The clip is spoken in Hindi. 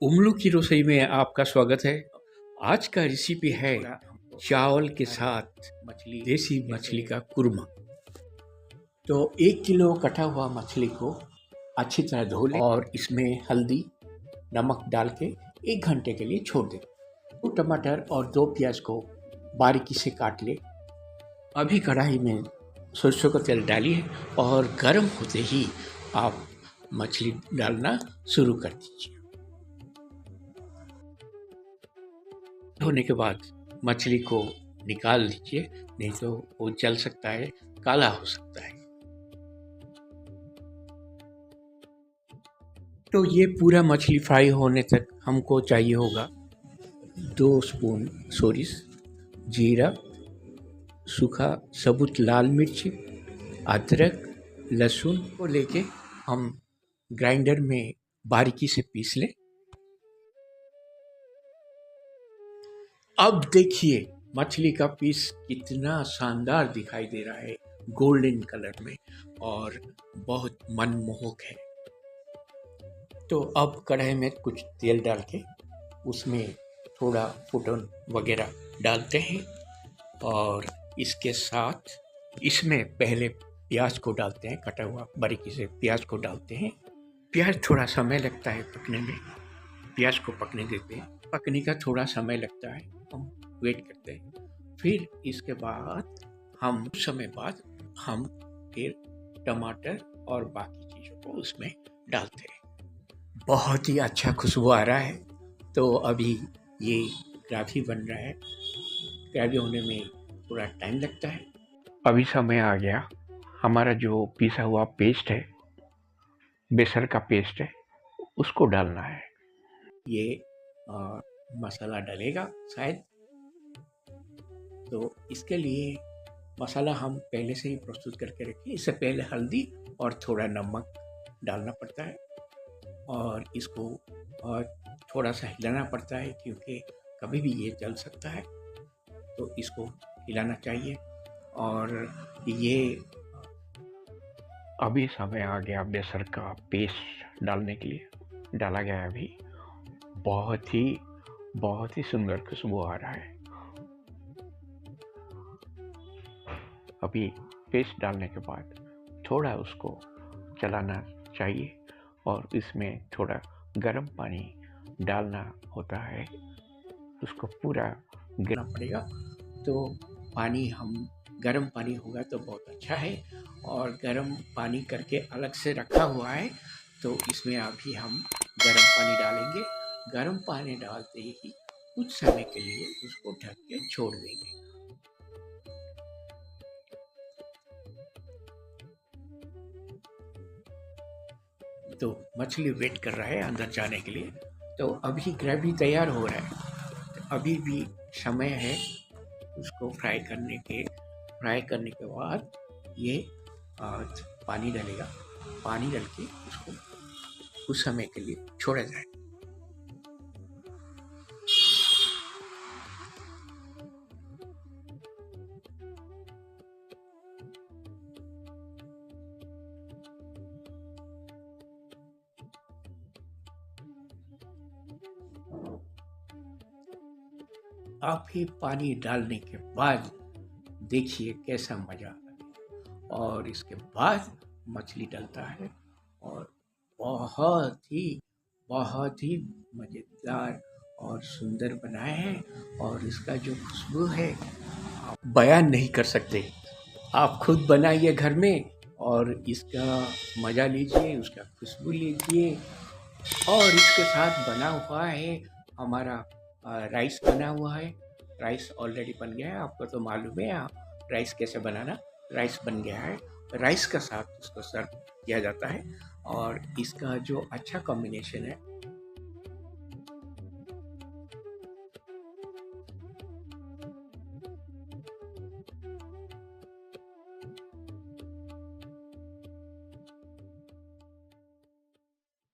उमलू की रसोई में आपका स्वागत है। आज का रेसिपी है चावल के साथ देसी मछली का कुरमा। तो 1 किलो कटा हुआ मछली को अच्छी तरह धो लें और इसमें हल्दी नमक डाल के 1 घंटे के लिए छोड़ दें। 2 टमाटर और 2 प्याज को बारीकी से काट लें। अभी कढ़ाई में सरसों का तेल डालिए और गर्म होते ही आप मछली डालना शुरू कर दीजिए। होने के बाद मछली को निकाल लीजिए, नहीं तो वो जल सकता है, काला हो सकता है। तो ये पूरा मछली फ्राई होने तक हमको चाहिए होगा 2 स्पून सोरिस, जीरा, सूखा सबूत लाल मिर्च, अदरक, लहसुन को लेके हम ग्राइंडर में बारीकी से पीस लें। अब देखिए मछली का पीस कितना शानदार दिखाई दे रहा है, गोल्डन कलर में और बहुत मनमोहक है। तो अब कढ़ाई में कुछ तेल डाल के उसमें थोड़ा फुटन वगैरह डालते हैं और इसके साथ इसमें पहले प्याज को डालते हैं, कटा हुआ बारीकी से प्याज को डालते हैं। प्याज थोड़ा समय लगता है पकने में, प्याज को पकने देते हैं। पकने का थोड़ा समय लगता है, हम वेट करते हैं। फिर इसके बाद हम समय बाद हम फिर टमाटर और बाकी चीज़ों को उसमें डालते हैं। बहुत ही अच्छा खुशबू आ रहा है। तो अभी ये ग्रेवी बन रहा है। ग्रेवी होने में थोड़ा टाइम लगता है। अभी समय आ गया, हमारा जो पिसा हुआ पेस्ट है, बेसन का पेस्ट है, उसको डालना है। ये मसाला डलेगा शायद, तो इसके लिए मसाला हम पहले से ही प्रस्तुत करके रखिए। इससे पहले हल्दी और थोड़ा नमक डालना पड़ता है और इसको थोड़ा सा हिलाना पड़ता है, क्योंकि कभी भी ये जल सकता है, तो इसको हिलाना चाहिए। और ये अभी समय आ गया बेसन का पेस्ट डालने के लिए, डाला गया है। अभी बहुत ही सुंदर खुशबू आ रहा है। अभी पेस्ट डालने के बाद थोड़ा उसको चलाना चाहिए और इसमें थोड़ा गर्म पानी डालना होता है, उसको पूरा गिरना पड़ेगा। तो पानी हम गर्म पानी होगा तो बहुत अच्छा है, और गर्म पानी करके अलग से रखा हुआ है, तो इसमें अभी हम गर्म पानी डालेंगे। गर्म पानी डालते ही कुछ समय के लिए उसको ढक के छोड़ देंगे। तो मछली वेट कर रहा है अंदर जाने के लिए। तो अभी ग्रेवी तैयार हो रहा है, तो अभी भी समय है उसको फ्राई करने के बाद ये पानी डलेगा। पानी डाल के उसको कुछ समय के लिए छोड़ा जाए। आप ही पानी डालने के बाद देखिए कैसा मज़ा आता है। और इसके बाद मछली डलता है और बहुत ही मज़ेदार और सुंदर बना है। और इसका जो खुशबू है आप बयान नहीं कर सकते। आप खुद बनाइए घर में और इसका मज़ा लीजिए, उसका खुशबू लीजिए। और इसके साथ बना हुआ है हमारा राइस बना हुआ है। राइस ऑलरेडी बन गया है, आपको तो मालूम है राइस कैसे बनाना। राइस बन गया है, राइस के साथ उसको सर्व किया जाता है। और इसका जो अच्छा कॉम्बिनेशन है